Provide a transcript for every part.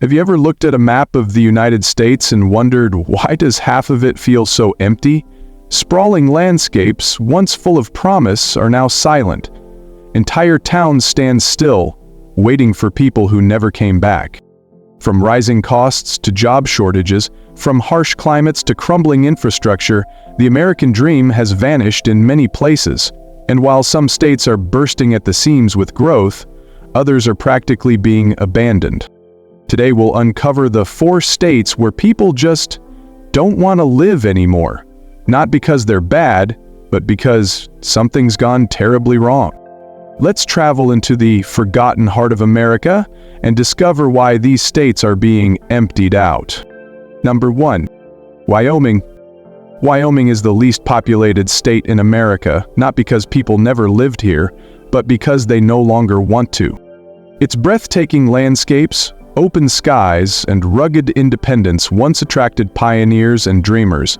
Have you ever looked at a map of the United States and wondered, why does half of it feel so empty? Sprawling landscapes, once full of promise, are now silent. Entire towns stand still, waiting for people who never came back. From rising costs to job shortages, from harsh climates to crumbling infrastructure, the American dream has vanished in many places. And while some states are bursting at the seams with growth, others are practically being abandoned. Today we'll uncover the 4 states where people just don't want to live anymore. Not because they're bad, but because something's gone terribly wrong. Let's travel into the forgotten heart of America and discover why these states are being emptied out. Number 1. Wyoming. Wyoming is the least populated state in America, not because people never lived here, but because they no longer want to. Its breathtaking landscapes, open skies, and rugged independence once attracted pioneers and dreamers.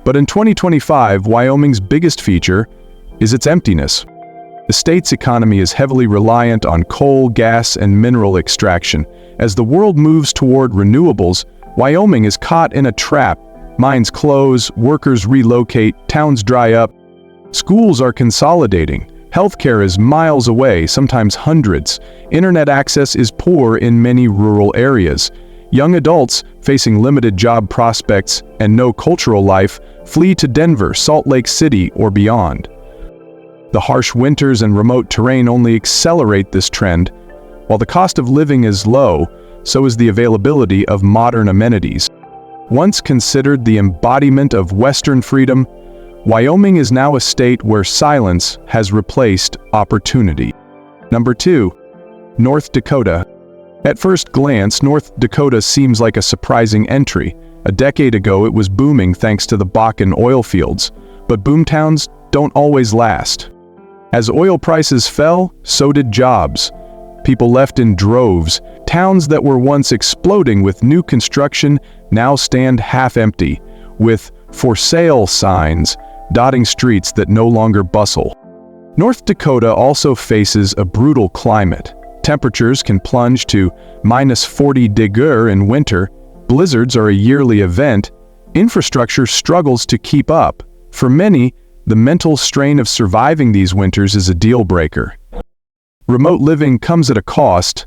But in 2025, Wyoming's biggest feature is its emptiness. The state's economy is heavily reliant on coal, gas, and mineral extraction. As the world moves toward renewables, Wyoming is caught in a trap. Mines close, workers relocate, towns dry up. Schools are consolidating. Healthcare is miles away, sometimes hundreds. Internet access is poor in many rural areas. Young adults, facing limited job prospects and no cultural life, flee to Denver, Salt Lake City, or beyond. The harsh winters and remote terrain only accelerate this trend. While the cost of living is low, so is the availability of modern amenities. Once considered the embodiment of Western freedom, Wyoming is now a state where silence has replaced opportunity. Number 2. North Dakota. At first glance, North Dakota seems like a surprising entry. A decade ago, it was booming thanks to the Bakken oil fields. But boomtowns don't always last. As oil prices fell, so did jobs. People left in droves. Towns that were once exploding with new construction now stand half empty, with "for sale" signs dotting streets that no longer bustle. North Dakota also faces a brutal climate. Temperatures can plunge to -40 degrees in winter. Blizzards are a yearly event. Infrastructure struggles to keep up. For many, the mental strain of surviving these winters is a deal breaker. Remote living comes at a cost.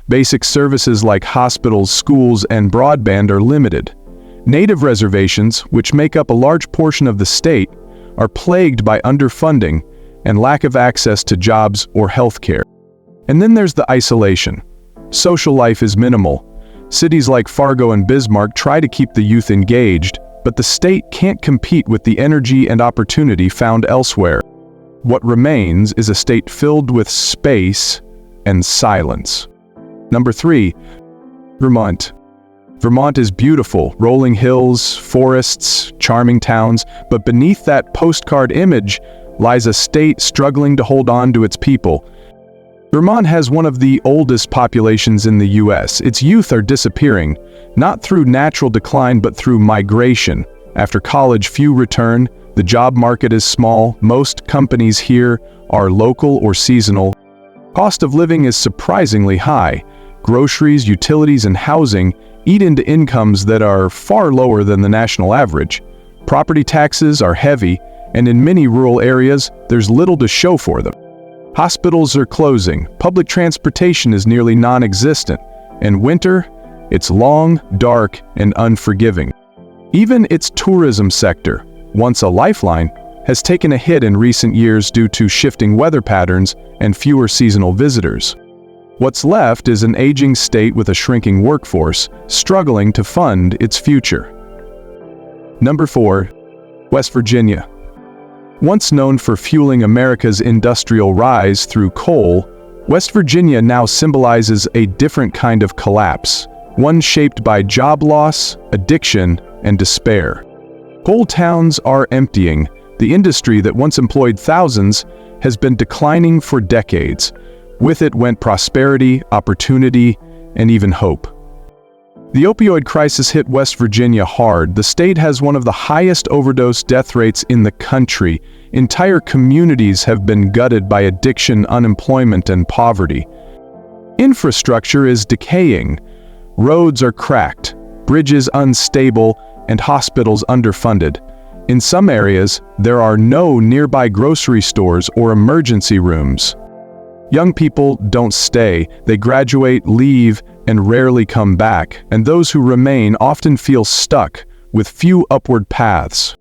Basic services like hospitals, schools, and broadband are limited. Native reservations, which make up a large portion of the state, are plagued by underfunding and lack of access to jobs or health care. And then there's the isolation. Social life is minimal. Cities like Fargo and Bismarck try to keep the youth engaged, but the state can't compete with the energy and opportunity found elsewhere. What remains is a state filled with space and silence. Number 3. Vermont. Vermont is beautiful, rolling hills, forests, charming towns, but beneath that postcard image lies a state struggling to hold on to its people. Vermont has one of the oldest populations in the U.S. Its youth are disappearing, not through natural decline but through migration. After college, few return. The job market is small. Most companies here are local or seasonal. Cost of living is surprisingly high. Groceries, utilities, and housing eat into incomes that are far lower than the national average. Property taxes are heavy, and in many rural areas, there's little to show for them. Hospitals are closing, public transportation is nearly non-existent, and winter, it's long, dark, and unforgiving. Even its tourism sector, once a lifeline, has taken a hit in recent years due to shifting weather patterns and fewer seasonal visitors. What's left is an aging state with a shrinking workforce, struggling to fund its future. Number 4. West Virginia. Once known for fueling America's industrial rise through coal, West Virginia now symbolizes a different kind of collapse, one shaped by job loss, addiction, and despair. Coal towns are emptying. The industry that once employed thousands has been declining for decades. With it went prosperity, opportunity, and even hope. The opioid crisis hit West Virginia hard. The state has one of the highest overdose death rates in the country. Entire communities have been gutted by addiction, unemployment, and poverty. Infrastructure is decaying. Roads are cracked, bridges unstable, and hospitals underfunded. In some areas, there are no nearby grocery stores or emergency rooms. Young people don't stay, they graduate, leave, and rarely come back, and those who remain often feel stuck, with few upward paths.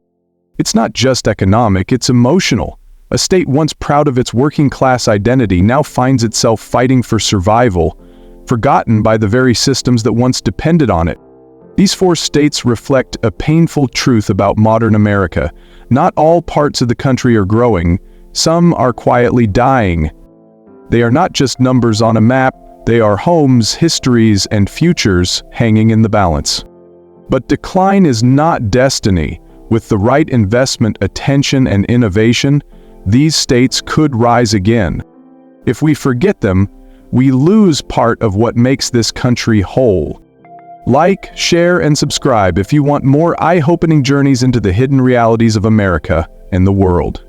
It's not just economic, it's emotional. A state once proud of its working-class identity now finds itself fighting for survival, forgotten by the very systems that once depended on it. These 4 states reflect a painful truth about modern America. Not all parts of the country are growing, some are quietly dying. They are not just numbers on a map, they are homes, histories, and futures hanging in the balance. But decline is not destiny. With the right investment, attention, and innovation, these states could rise again. If we forget them, we lose part of what makes this country whole. Like, share, and subscribe if you want more eye-opening journeys into the hidden realities of America and the world.